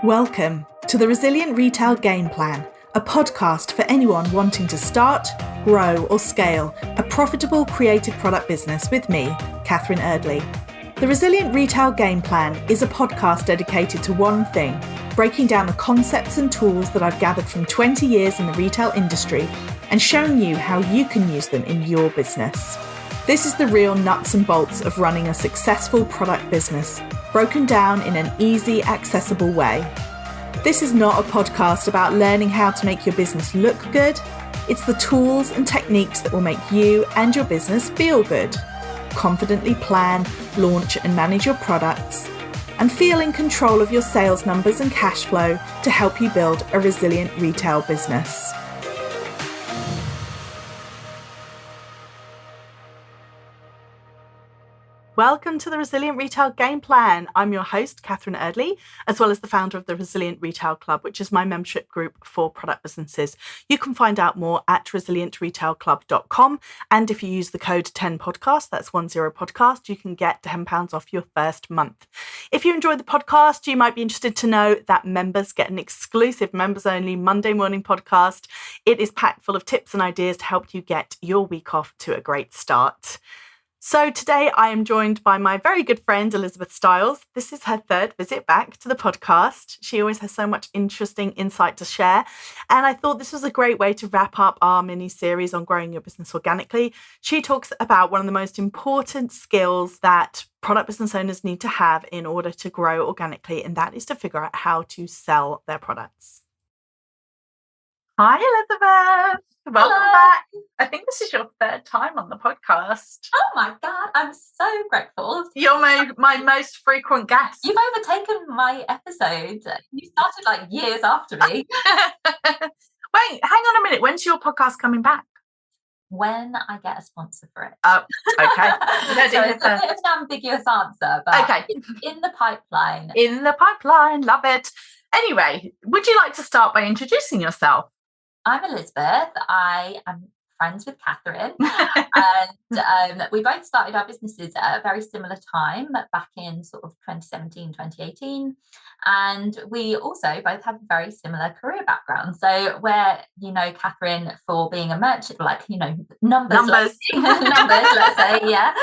Welcome to the Resilient Retail Game Plan, a podcast for anyone wanting to start, grow or scale a profitable creative product business with me, Catherine Erdley. The Resilient Retail Game Plan is a podcast dedicated to one thing, breaking down the concepts and tools that I've gathered from 20 years in the retail industry and showing you how you can use them in your business. This is the real nuts and bolts of running a successful product business, broken down in an easy, accessible way. This is not a podcast about learning how to make your business look good. It's the tools and techniques that will make you and your business feel good. Confidently plan, launch and manage your products, and feel in control of your sales numbers and cash flow to help you build a resilient retail business. Welcome to the Resilient Retail Game Plan. I'm your host, Catherine Erdley, as well as the founder of the Resilient Retail Club, which is my membership group for product businesses. You can find out more at resilientretailclub.com. And if you use the code 10podcast, that's 10podcast, you can get £10 off your first month. If you enjoy the podcast, you might be interested to know that members get an exclusive members-only Monday morning podcast. It is packed full of tips and ideas to help you get your week off to a great start. So today I am joined by my very good friend, Elizabeth Stiles. This is her third visit back to the podcast. She always has so much interesting insight to share. And I thought this was a great way to wrap up our mini-series on growing your business organically. She talks about one of the most important skills that product business owners need to have in order to grow organically, and that is to figure out how to sell their products. Hi, Elizabeth. Welcome Hello. back. I think this is your third time on the podcast. Oh my God, I'm so grateful. You're my most frequent guest. You've overtaken my episode. You started like years after me. Wait, hang on a minute. When's your podcast coming back? When I get a sponsor for it. Oh, okay. So it's a bit of an ambiguous answer, but okay. It's in the pipeline. In the pipeline. Love it. Anyway, would you like to start by introducing yourself? I'm Elizabeth. I am friends with Catherine, and we both started our businesses at a very similar time, back in sort of 2017, 2018. And we also both have a very similar career background. So where, Catherine for being a merchant, numbers, let's say, yeah.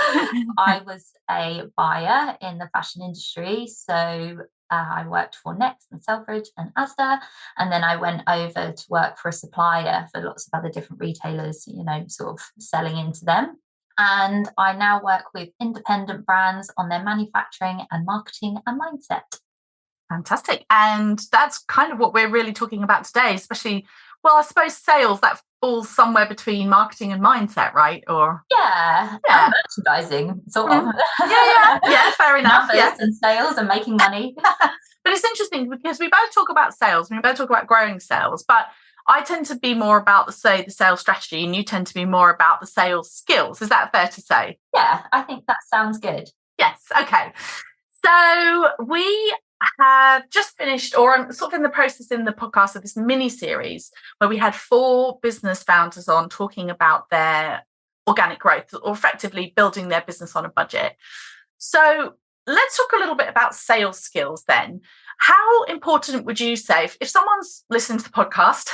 I was a buyer in the fashion industry. So I worked for Next and Selfridge and Asda, and then I went over to work for a supplier for lots of other different retailers, sort of selling into them. And I now work with independent brands on their manufacturing and marketing and mindset. Fantastic. And that's kind of what we're really talking about today, especially, well, I suppose sales, that falls somewhere between marketing and mindset, right? Or Yeah. And merchandising, sort of. Yeah, fair enough. Numbers and sales and making money. But it's interesting because we both talk about sales, we both talk about growing sales, but I tend to be more about, the sales strategy, and you tend to be more about the sales skills. Is that fair to say? Yeah, I think that sounds good. Yes. Okay. So we have just finished, or I'm sort of in the process in the podcast of this mini series where we had 4 business founders on talking about their organic growth, or effectively building their business on a budget. So let's talk a little bit about sales skills then. How important would you say, if someone's listening to the podcast,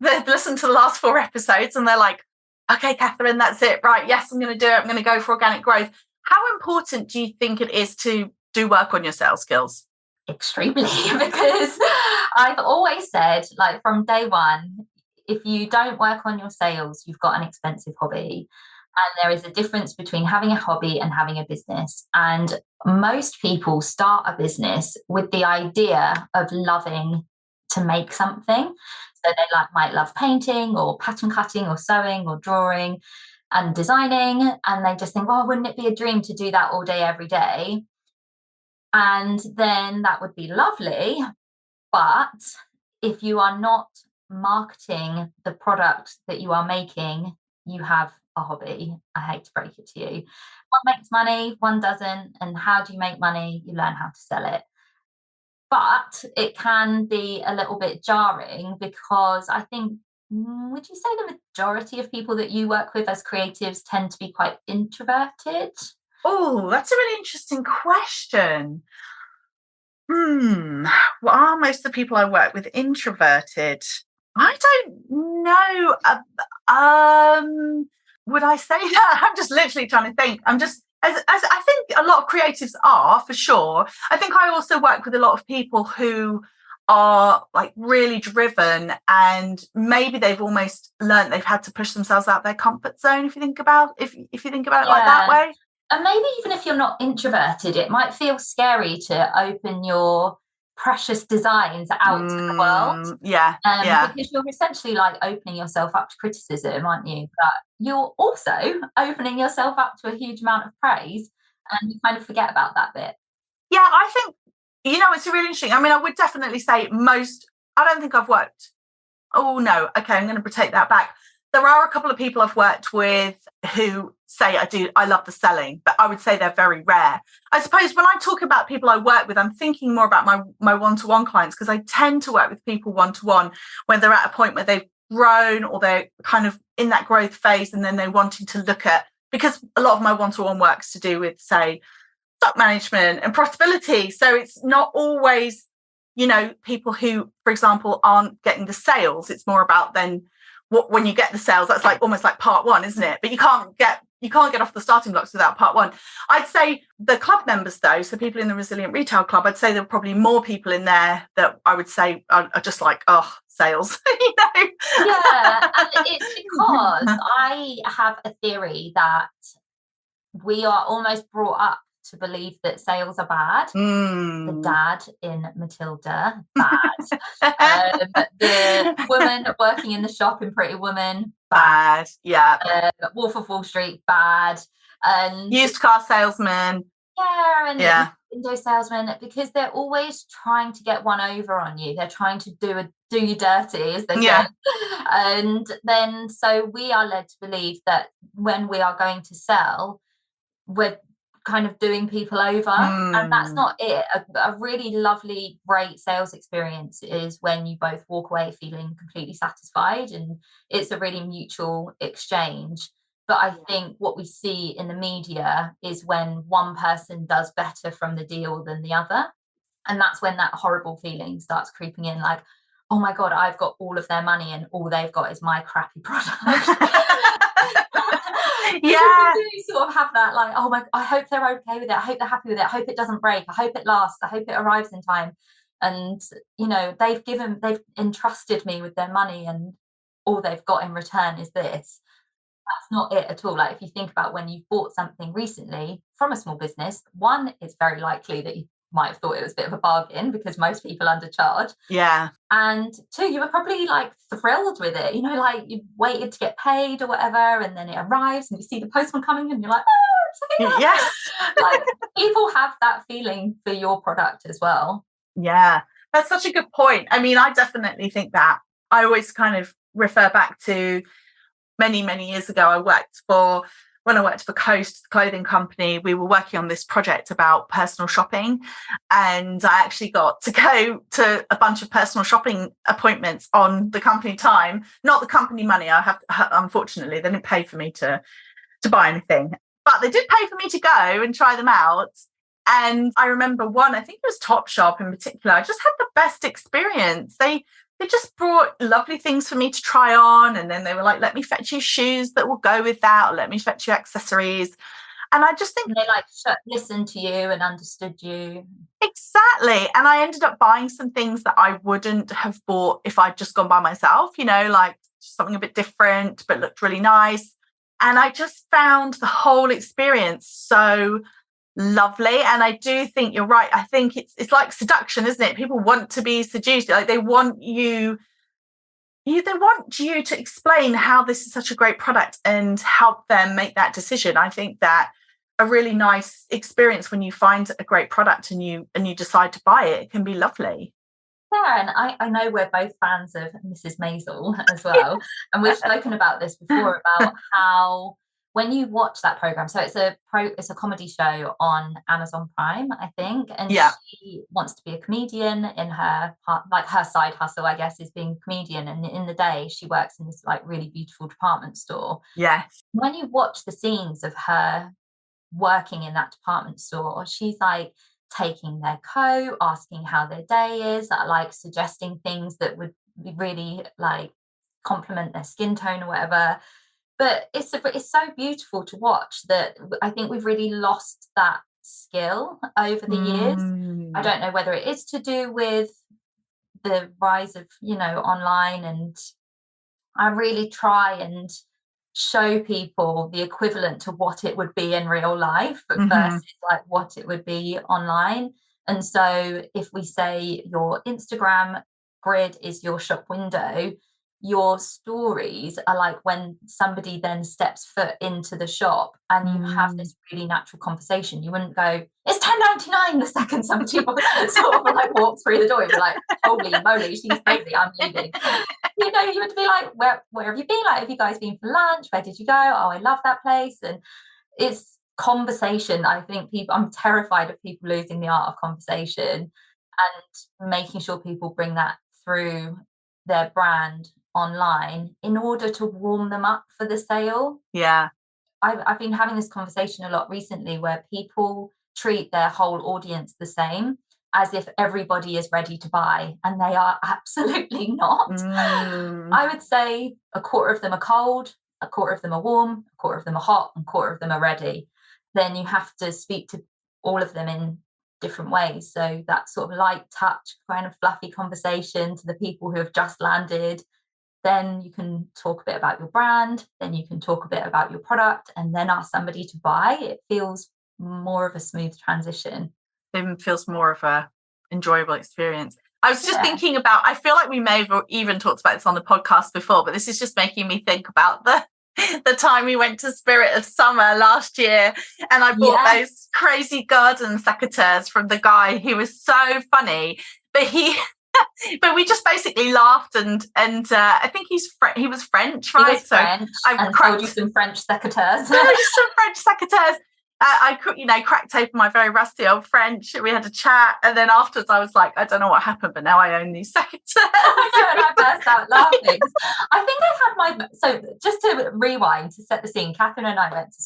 they've listened to the last 4 episodes and they're like, okay, Catherine, that's it. Right. Yes, I'm going to do it. I'm going to go for organic growth. How important do you think it is to do work on your sales skills? Extremely, because I've always said, from day one, if you don't work on your sales, you've got an expensive hobby. And there is a difference between having a hobby and having a business. And most people start a business with the idea of loving to make something. So they might love painting or pattern cutting or sewing or drawing and designing. And they just think, oh, wouldn't it be a dream to do that all day, every day? And then that would be lovely. But if you are not marketing the product that you are making, you have a hobby. I hate to break it to you. One makes money, one doesn't. And how do you make money? You learn how to sell it. But it can be a little bit jarring, because I think, would you say the majority of people that you work with as creatives tend to be quite introverted? Oh, that's a really interesting question. Well, are most of the people I work with introverted? I don't know. Would I say that? I'm just literally trying to think. I'm just, as I think a lot of creatives are, for sure. I think I also work with a lot of people who are like really driven, and maybe they've almost learned they've had to push themselves out their comfort zone. If you think about if you think about it like that way. And maybe even if you're not introverted, it might feel scary to open your precious designs out to the world. Yeah. Because you're essentially like opening yourself up to criticism, aren't you? But you're also opening yourself up to a huge amount of praise, and you kind of forget about that bit. Yeah, I think, it's really interesting. I mean, I would definitely say I don't think I've worked. Oh, no. Okay, I'm going to take that back. There are a couple of people I've worked with who say I love the selling, but I would say they're very rare. I suppose when I talk about people I work with, I'm thinking more about my one-to-one clients, because I tend to work with people one-to-one when they're at a point where they've grown or they're kind of in that growth phase, and then they're wanting to look at, because a lot of my one-to-one work's to do with, say, stock management and profitability. So it's not always, people who, for example, aren't getting the sales. It's more about then when you get the sales, that's like almost like part one, isn't it? But you can't get off the starting blocks without part one. I'd say the club members, though, so people in the Resilient Retail Club, I'd say there are probably more people in there that I would say are just like, oh, sales, Yeah, and it's because I have a theory that we are almost brought up to believe that sales are bad. The dad in Matilda, bad. The woman working in the shop in Pretty Woman, bad. Yeah. Wolf of Wall Street, bad. And used car salesman. Yeah, and window salesman, because they're always trying to get one over on you. They're trying to do you dirty, as they say. And then so we are led to believe that when we are going to sell, we're kind of doing people over, and that's not it. A really lovely, great sales experience is when you both walk away feeling completely satisfied, and it's a really mutual exchange. But I think what we see in the media is when one person does better from the deal than the other, and that's when that horrible feeling starts creeping in, like, oh my god, I've got all of their money and all they've got is my crappy product. Yeah, you do sort of have that, like, oh my, I hope they're okay with it, I hope they're happy with it, I hope it doesn't break, I hope it lasts, I hope it arrives in time. And they've entrusted me with their money, and all they've got in return is this. That's not it at all. Like, if you think about when you've bought something recently from a small business, one, it's very likely that you might have thought it was a bit of a bargain because most people undercharge. Yeah. And two, you were probably like thrilled with it, like you waited to get paid or whatever, and then it arrives and you see the postman coming and you're like, oh, it's here. Yes. Like, people have that feeling for your product as well. Yeah, that's such a good point. I mean, I definitely think that. I always kind of refer back to many, many years ago. When I worked for Coast Clothing Company, we were working on this project about personal shopping, and I actually got to go to a bunch of personal shopping appointments on the company time, not the company money. Unfortunately, they didn't pay for me to buy anything, but they did pay for me to go and try them out. And I remember one, I think it was Topshop in particular, I just had the best experience. They just brought lovely things for me to try on. And then they were like, let me fetch you shoes that will go with that, or let me fetch you accessories. And I just think they listened to you and understood you. Exactly. And I ended up buying some things that I wouldn't have bought if I'd just gone by myself, like something a bit different, but looked really nice. And I just found the whole experience so lovely. And I do think you're right. I think it's like seduction, isn't it? People want to be seduced. Like, they want you to explain how this is such a great product and help them make that decision. I think that a really nice experience when you find a great product and you decide to buy it can be lovely. Yeah, and I know we're both fans of Mrs. Maisel as well. And we've spoken about this before, about how when you watch that program, so it's a comedy show on Amazon Prime, I think, and she wants to be a comedian in her side hustle, I guess, is being a comedian, and in the day she works in this like really beautiful department store. Yes. When you watch the scenes of her working in that department store, she's like taking their coat, asking how their day is, like suggesting things that would really like complement their skin tone or whatever. But it's so beautiful to watch that I think we've really lost that skill over the years. I don't know whether it is to do with the rise of, online, and I really try and show people the equivalent to what it would be in real life versus like what it would be online. And so if we say your Instagram grid is your shop window, your stories are like when somebody then steps foot into the shop and you have this really natural conversation. You wouldn't go, it's £10.99 the second somebody sort of like walks through the door. You're like, holy moly, she's crazy, I'm leaving. You would be like, where have you been? Like, have you guys been for lunch? Where did you go? Oh, I love that place. And it's conversation. I think I'm terrified of people losing the art of conversation and making sure people bring that through their brand online in order to warm them up for the sale. Yeah. I've been having this conversation a lot recently where people treat their whole audience the same, as if everybody is ready to buy, and they are absolutely not. I would say a quarter of them are cold, a quarter of them are warm, a quarter of them are hot, and a quarter of them are ready. Then you have to speak to all of them in different ways. So that sort of light touch, kind of fluffy conversation to the people who have just landed. Then you can talk a bit about your brand, then you can talk a bit about your product, and then ask somebody to buy. It feels more of a smooth transition. It feels more of a enjoyable experience. I was just thinking about, I feel like we may have even talked about this on the podcast before, but this is just making me think about the time we went to Spirit of Summer last year, and I bought those crazy garden secateurs from the guy. He was so funny, but but we just basically laughed and I think he was French, right? He was French, and sold you some French secateurs. Some French secateurs. I cracked open my very rusty old French. We had a chat, and then afterwards I was like, I don't know what happened, but now I own these secateurs. I know, and I burst out laughing. I think I had so just to rewind, to set the scene, Catherine and I went to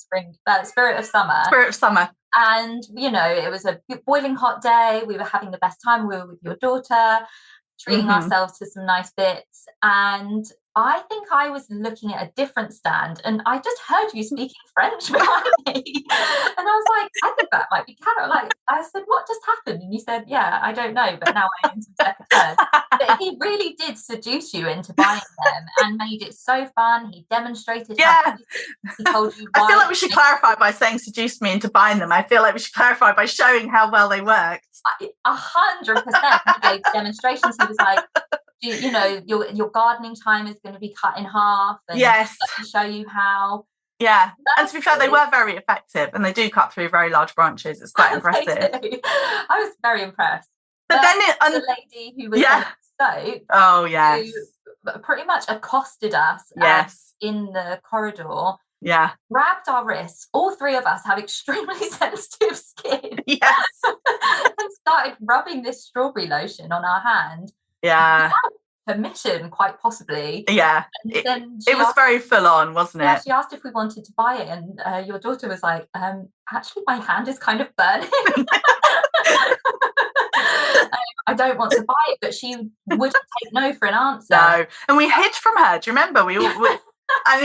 Spirit of Summer. Spirit of Summer. And, it was a boiling hot day. We were having the best time. We were with your daughter, treating ourselves to some nice bits. And I think I was looking at a different stand, and I just heard you speaking French behind me. And I was like, I think that might be Carol. Like, I said, what just happened? And you said, yeah, I don't know, but now I own some secateurs. But he really did seduce you into buying them and made it so fun. He demonstrated how he told you why. I feel like we should clarify by saying seduced me into buying them. I feel like we should clarify by showing how well they worked. 100%. He gave demonstrations. He was like, your gardening time is going to be cut in half, and let me show you how. Yeah, and to be fair, they were very effective, and they do cut through very large branches. It's quite impressive. I was very impressed. But then the lady who was on the soap, who pretty much accosted us in the corridor, grabbed our wrists. All three of us have extremely sensitive skin. Yes. And started rubbing this strawberry lotion on our hand. Yeah. Without permission, quite possibly. Yeah. It was very full on, wasn't it? She asked if we wanted to buy it, and your daughter was like, actually, my hand is kind of burning. I don't want to buy it, but she wouldn't take no for an answer. No. And we hid from her. Do you remember? We I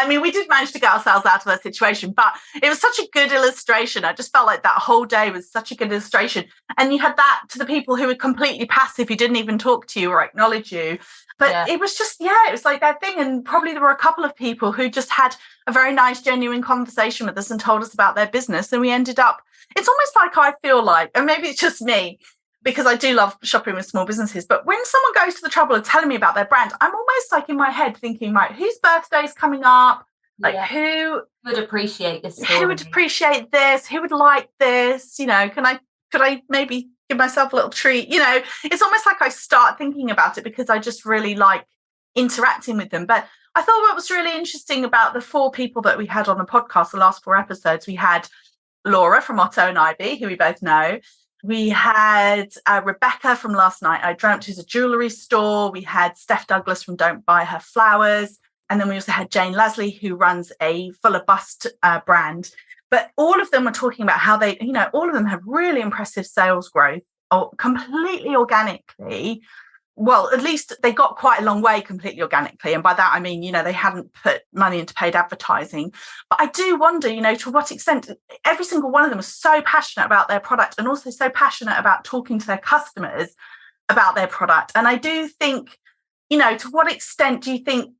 mean, we did manage to get ourselves out of that situation, but it was such a good illustration. I just felt like that whole day was such a good illustration. And you had that to the people who were completely passive, who didn't even talk to you or acknowledge you. But it was just, it was like that thing. And probably there were a couple of people who just had a very nice, genuine conversation with us and told us about their business. And we ended up, it's almost like I feel like, and maybe it's just me, because I do love shopping with small businesses. But when someone goes to the trouble of telling me about their brand, I'm almost like in my head thinking, right, whose birthday is coming up? Like who would appreciate this story? Who would appreciate this? Who would like this? Could I maybe give myself a little treat? It's almost like I start thinking about it because I just really like interacting with them. But I thought what was really interesting about the 4 people that we had on the podcast, the last 4 episodes, we had Laura from Otto and Ivy, who we both know. We had Rebecca from Last Night I Dreamt, who's a jewellery store. We had Steph Douglas from Don't Buy Her Flowers. And then we also had Jane Leslie, who runs a Fuller Bust brand. But all of them are talking about how they, all of them have really impressive sales growth, or completely organically. Well, at least they got quite a long way completely organically. And by that, I mean, they hadn't put money into paid advertising. But I do wonder, to what extent every single one of them was so passionate about their product and also so passionate about talking to their customers about their product. And I do think, to what extent do you think,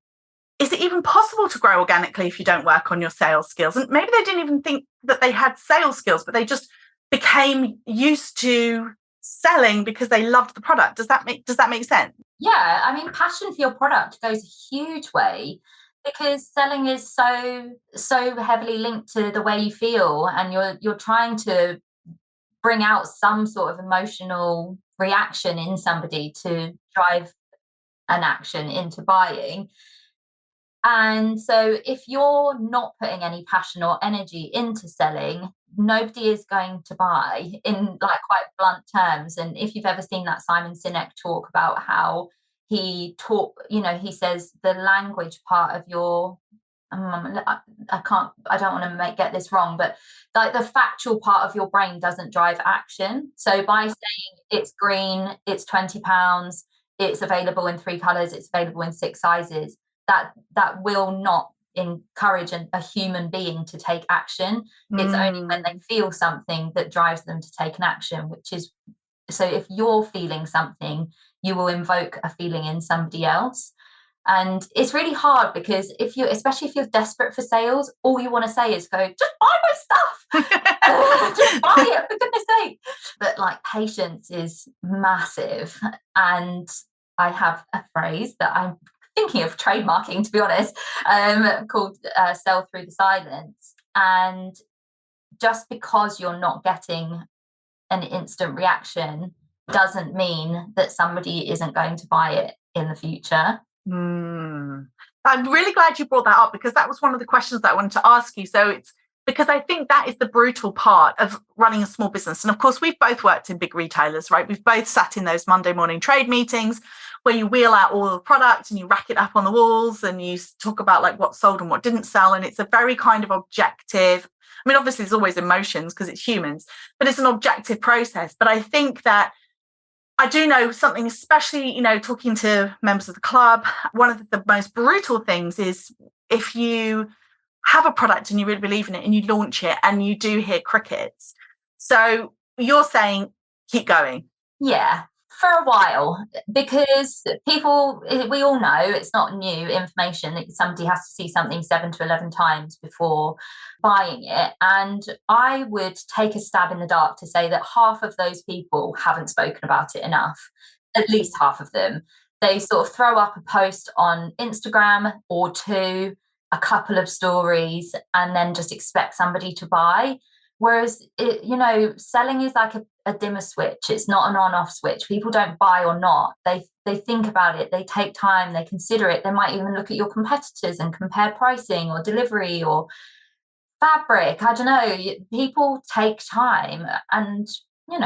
is it even possible to grow organically if you don't work on your sales skills? And maybe they didn't even think that they had sales skills, but they just became used to selling because they loved the product. Does that make sense? Yeah, I mean, passion for your product goes a huge way, because selling is so heavily linked to the way you feel, and you're trying to bring out some sort of emotional reaction in somebody to drive an action into buying. And so if you're not putting any passion or energy into selling, nobody is going to buy, in like quite blunt terms. And if you've ever seen that Simon Sinek talk about how he says the language part of your I don't want to get this wrong, but like the factual part of your brain doesn't drive action. So by saying it's green, it's £20, it's available in 3 colors, it's available in 6 sizes, that will not encourage a human being to take action. It's only when they feel something that drives them to take an action, which is, so if you're feeling something, you will invoke a feeling in somebody else. And it's really hard, because especially if you're desperate for sales, all you want to say is go, just buy my stuff. Just buy it, for goodness sake. But like, patience is massive. And I have a phrase that I'm thinking of trademarking, to be honest, called sell through the silence. And just because you're not getting an instant reaction doesn't mean that somebody isn't going to buy it in the future. I'm really glad you brought that up, because that was one of the questions that I wanted to ask you. So it's because I think that is the brutal part of running a small business. And of course, we've both worked in big retailers, right? We've both sat in those Monday morning trade meetings where you wheel out all the product and you rack it up on the walls and you talk about like what sold and what didn't sell. And it's a very kind of objective. I mean, obviously there's always emotions because it's humans, but it's an objective process. But I think that I do know something, especially, talking to members of the club, one of the most brutal things is if you have a product and you really believe in it and you launch it and you do hear crickets. So you're saying keep going. Yeah, for a while, because we all know it's not new information that somebody has to see something 7 to 11 times before buying it. And I would take a stab in the dark to say that half of those people haven't spoken about it enough, at least half of them. They sort of throw up a post on Instagram or two, a couple of stories, and then just expect somebody to buy. Whereas, selling is like a dimmer switch. It's not an on-off switch. People don't buy or not. They think about it. They take time. They consider it. They might even look at your competitors and compare pricing or delivery or fabric. I don't know. People take time, and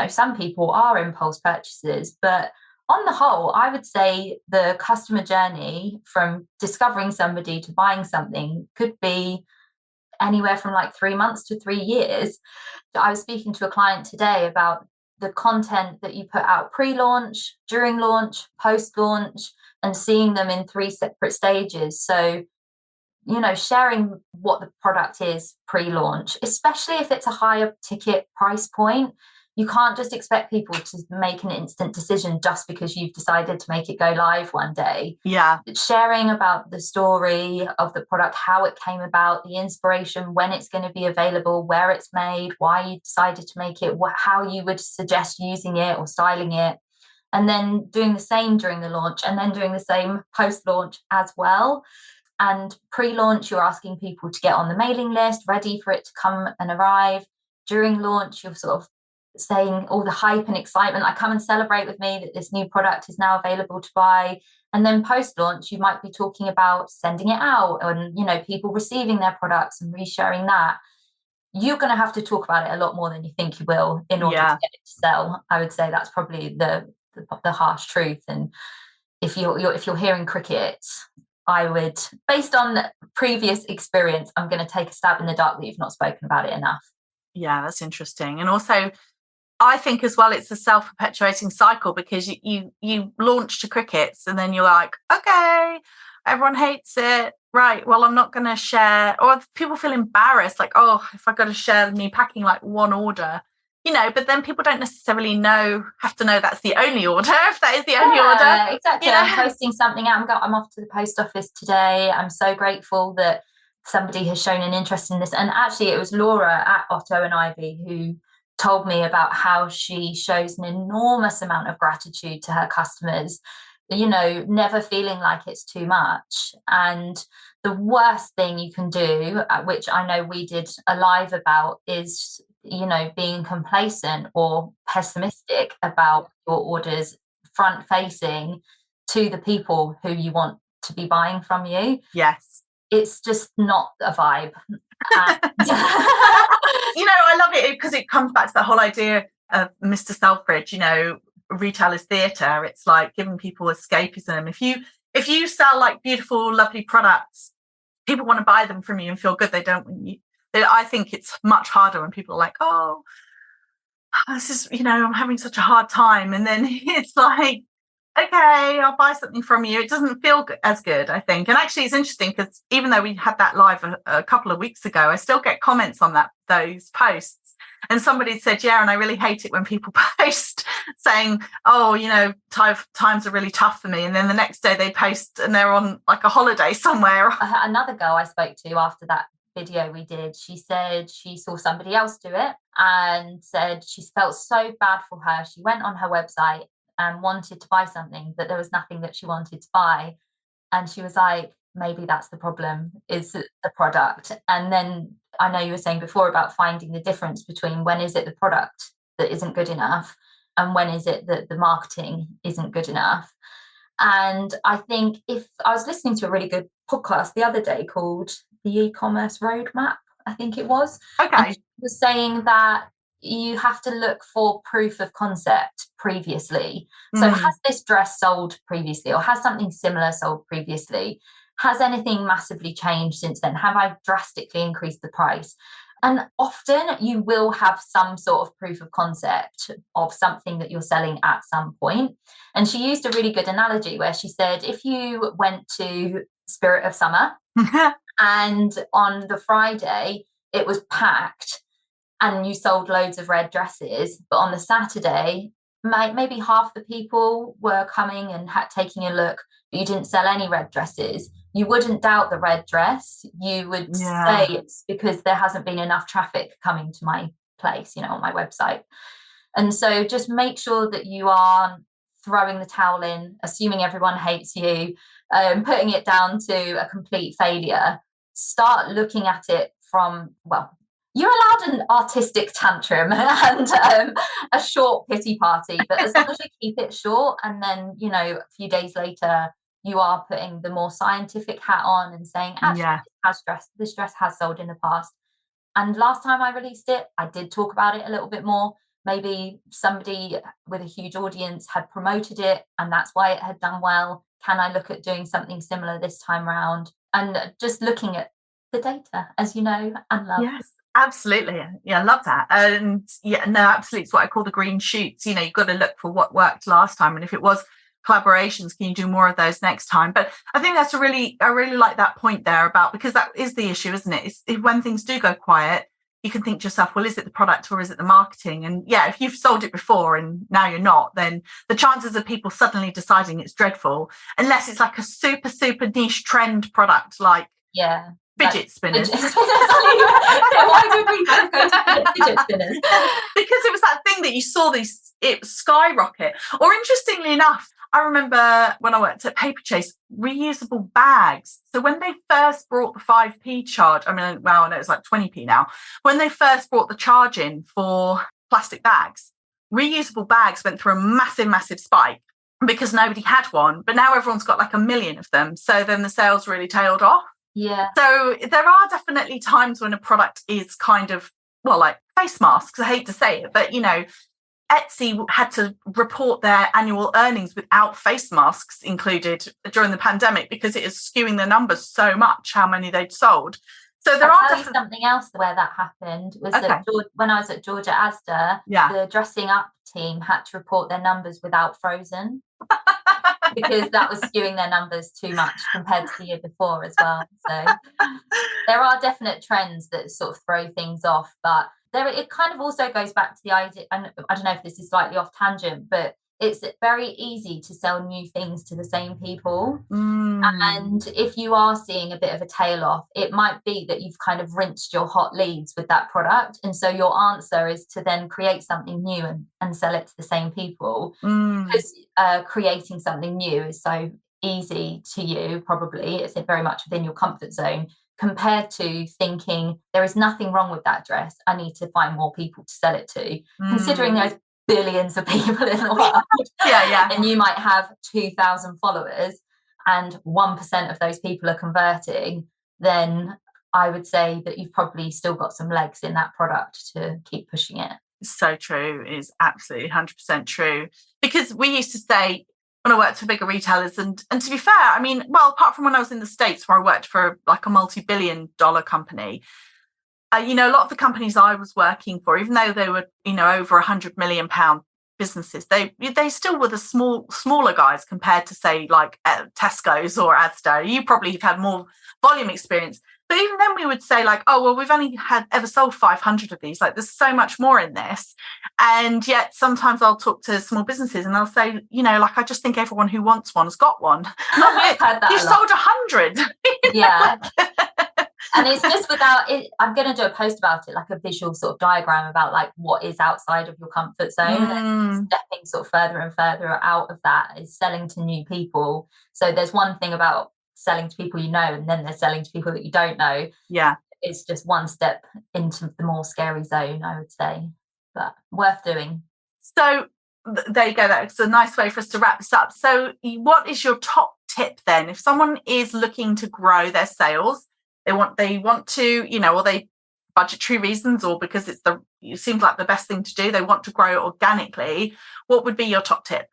some people are impulse purchasers. But on the whole, I would say the customer journey from discovering somebody to buying something could be anywhere from like 3 months to 3 years. I was speaking to a client today about the content that you put out pre-launch, during launch, post-launch, and seeing them in 3 separate stages. So, sharing what the product is pre-launch, especially if it's a higher ticket price point. You can't just expect people to make an instant decision just because you've decided to make it go live one day. Yeah. Sharing about the story of the product, how it came about, the inspiration, when it's going to be available, where it's made, why you decided to make it, how you would suggest using it or styling it. And then doing the same during the launch, and then doing the same post-launch as well. And pre-launch, you're asking people to get on the mailing list, ready for it to come and arrive. During launch, you're sort of saying all the hype and excitement, like, come and celebrate with me that this new product is now available to buy. And then post-launch, you might be talking about sending it out and, people receiving their products and resharing that. You're going to have to talk about it a lot more than you think you will in order to get it to sell. I would say that's probably the harsh truth. And if you're hearing crickets, I would, based on previous experience, I'm going to take a stab in the dark that you've not spoken about it enough. Yeah, that's interesting. And also, I think as well, it's a self-perpetuating cycle, because you launch to crickets and then you're like, okay, everyone hates it. Right. Well, I'm not going to share. Or people feel embarrassed, like, oh, if I got to share me packing like one order, but then people don't necessarily have to know that's the only order, if that is the only order. Exactly. I'm posting something out. I'm off to the post office today. I'm so grateful that somebody has shown an interest in this. And actually, it was Laura at Otto and Ivy who told me about how she shows an enormous amount of gratitude to her customers, never feeling like it's too much. And the worst thing you can do, which I know we did a live about, is being complacent or pessimistic about your orders, front facing to the people who you want to be buying from you. Yes. It's just not a vibe. I love it because it comes back to the whole idea of Mr. Selfridge, retail is theatre. It's like giving people escapism. If you sell like beautiful, lovely products, people want to buy them from you and feel good. They don't want you. I think it's much harder when people are like, oh, this is, I'm having such a hard time. And then it's like, okay, I'll buy something from you. It doesn't feel as good, I think. And actually, it's interesting because even though we had that live a couple of weeks ago, I still get comments on those posts. And somebody said, yeah, and I really hate it when people post saying, oh, times are really tough for me. And then the next day they post and they're on like a holiday somewhere. Another girl I spoke to after that video we did, she said she saw somebody else do it and said she felt so bad for her. She went on her website and wanted to buy something, but there was nothing that she wanted to buy. And she was like, maybe that's the problem, is the product. And then I know you were saying before about finding the difference between when is it the product that isn't good enough and when is it that the marketing isn't good enough. And I think if I was listening to a really good podcast the other day called The E-commerce Roadmap, I think it was. Okay. And she was saying that you have to look for proof of concept previously. So has this dress sold previously, or has something similar sold previously? Has anything massively changed since then? Have I drastically increased the price? And often you will have some sort of proof of concept of something that you're selling at some point. And she used a really good analogy where she said, if you went to Spirit of Summer and on the Friday it was packed and you sold loads of red dresses, but on the Saturday, maybe half the people were coming and taking a look, but you didn't sell any red dresses, you wouldn't doubt the red dress. You would say it's because there hasn't been enough traffic coming to my place, on my website. And so just make sure that you are throwing the towel in, assuming everyone hates you, putting it down to a complete failure. Start looking at it from, you're allowed an artistic tantrum and a short pity party, but as long as you keep it short, and then, a few days later, you are putting the more scientific hat on and saying, actually, this dress has sold in the past. And last time I released it, I did talk about it a little bit more. Maybe somebody with a huge audience had promoted it and that's why it had done well. Can I look at doing something similar this time round? And just looking at the data, as you know, and love. Yes, absolutely. Yeah, I love that. And absolutely. It's what I call the green shoots. You've got to look for what worked last time. And if it was collaborations, can you do more of those next time? But I think I really like that point there about, because that is the issue, isn't it? It's when things do go quiet, you can think to yourself, well, is it the product or is it the marketing? And if you've sold it before and now you're not, then the chances of people suddenly deciding it's dreadful, unless it's like a super, super niche trend product, like fidget spinners. Why did we both go to fidget spinners? Because it was that thing that you saw it skyrocket. Or interestingly enough, I remember when I worked at Paperchase, reusable bags. So when they first brought the 5p charge, I know it's like 20p now. When they first brought the charge in for plastic bags, reusable bags went through a massive, massive spike because nobody had one. But now everyone's got like 1 million of them. So then the sales really tailed off. Yeah. So there are definitely times when a product is kind of, like face masks. I hate to say it, but Etsy had to report their annual earnings without face masks included during the pandemic because it is skewing their numbers so much, how many they'd sold. So there I'll tell you something else where that happened was that when I was at Georgia Asda, the dressing up team had to report their numbers without Frozen because that was skewing their numbers too much compared to the year before as well. So there are definite trends that sort of throw things off, but it kind of also goes back to the idea, and I don't know if this is slightly off tangent, but it's very easy to sell new things to the same people. And if you are seeing a bit of a tail off, it might be that you've kind of rinsed your hot leads with that product. And so your answer is to then create something new and sell it to the same people. Because creating something new is so easy to you, probably. It's very much within your comfort zone, compared to thinking there is nothing wrong with that dress. I need to find more people to sell it to. Considering there's billions of people in the world. And you might have 2,000 followers and 1% of those people are converting, then I would say that you've probably still got some legs in that product to keep pushing it. So true. It is absolutely 100% true. Because we used to say, when I worked for bigger retailers, and to be fair, I mean, well, apart from when I was in the States where I worked for like a multi-billion-dollar company, a lot of the companies I was working for, even though they were, over £100 million businesses, they still were the smaller guys compared to, say, like Tesco's or Asda. You probably have had more volume experience. But even then we would say like, oh, well, we've only ever sold 500 of these. Like there's so much more in this. And yet sometimes I'll talk to small businesses and I'll say, like, I just think everyone who wants one has got one. You sold 100. Yeah. And it's just without it. I'm going to do a post about it, like a visual sort of diagram about like what is outside of your comfort zone and stepping sort of further and further out of that is selling to new people. So there's one thing about selling to people and then there's selling to people that you don't know. Yeah. It's just one step into the more scary zone, I would say, but worth doing. So there you go. That's a nice way for us to wrap this up. So what is your top tip then? If someone is looking to grow their sales, they want to, or they budgetary reasons or because it seems like the best thing to do, they want to grow organically, what would be your top tip?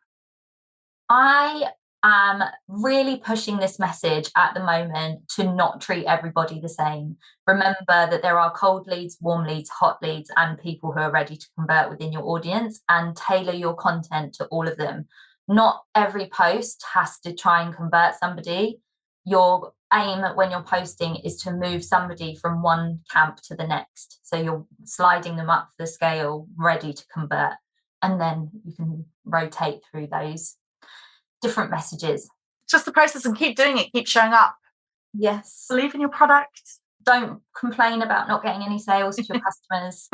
I am really pushing this message at the moment to not treat everybody the same. Remember that there are cold leads, warm leads, hot leads, and people who are ready to convert within your audience, and tailor your content to all of them. Not every post has to try and convert somebody. Your aim when you're posting is to move somebody from one camp to the next. So you're sliding them up the scale, ready to convert. And then you can rotate through those different messages. Just the process and keep doing it, keep showing up. Yes. Believe in your product. Don't complain about not getting any sales to your customers.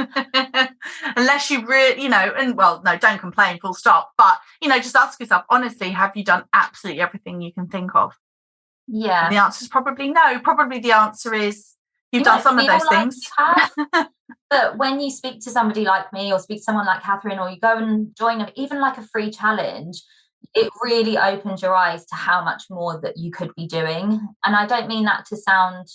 Unless you really, don't complain, full stop. But, just ask yourself, honestly, have you done absolutely everything you can think of? Yeah. And the answer is probably no. Probably the answer is you've done some of those things. But when you speak to somebody like me or speak to someone like Catherine, or you go and join even like a free challenge, it really opens your eyes to how much more that you could be doing. And I don't mean that to sound,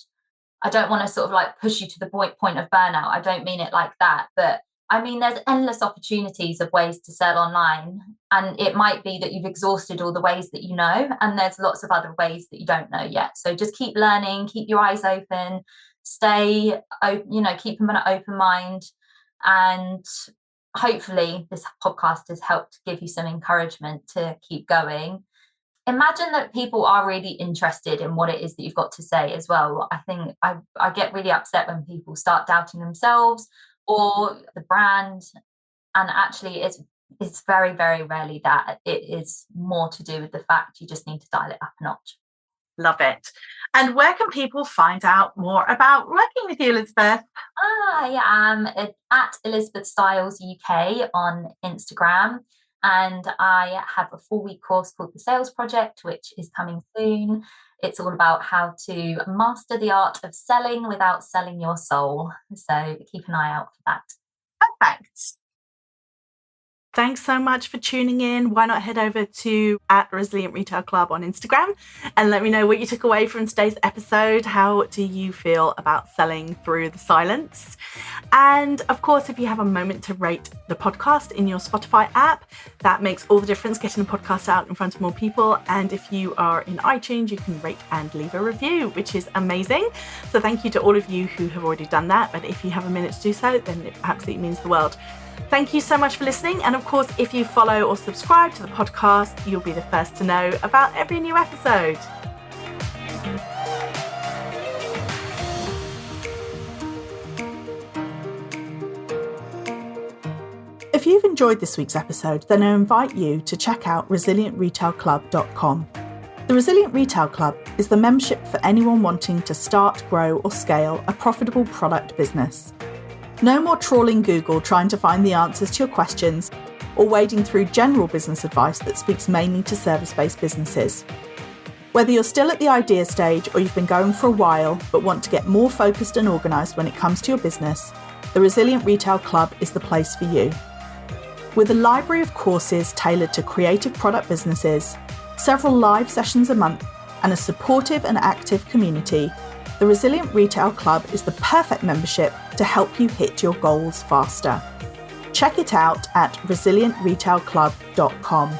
I don't want to sort of like push you to the point of burnout. I don't mean it like that. But I mean, there's endless opportunities of ways to sell online. And it might be that you've exhausted all the ways that you know, and there's lots of other ways that you don't know yet. So just keep learning, keep your eyes open, stay open, keep them an open mind. And hopefully this podcast has helped give you some encouragement to keep going. Imagine that people are really interested in what it is that you've got to say as well. I think I get really upset when people start doubting themselves or the brand. And actually it's very, very rarely that. It is more to do with the fact you just need to dial it up a notch. Love it. And where can people find out more about working with you, Elizabeth? I am at Elizabeth Stiles UK on Instagram. And I have a 4-week course called The Sales Project, which is coming soon. It's all about how to master the art of selling without selling your soul. So keep an eye out for that. Perfect. Thanks so much for tuning in. Why not head over to @Resilient Retail Club on Instagram and let me know what you took away from today's episode. How do you feel about selling through the silence? And of course, if you have a moment to rate the podcast in your Spotify app, that makes all the difference getting the podcast out in front of more people. And if you are in iTunes, you can rate and leave a review, which is amazing. So thank you to all of you who have already done that. But if you have a minute to do so, then it absolutely means the world. Thank you so much for listening. And of course, if you follow or subscribe to the podcast, you'll be the first to know about every new episode. If you've enjoyed this week's episode, then I invite you to check out resilientretailclub.com. The Resilient Retail Club is the membership for anyone wanting to start, grow, or scale a profitable product business. No more trawling Google trying to find the answers to your questions or wading through general business advice that speaks mainly to service-based businesses. Whether you're still at the idea stage or you've been going for a while but want to get more focused and organised when it comes to your business, the Resilient Retail Club is the place for you. With a library of courses tailored to creative product businesses, several live sessions a month, and a supportive and active community, the Resilient Retail Club is the perfect membership to help you hit your goals faster. Check it out at resilientretailclub.com.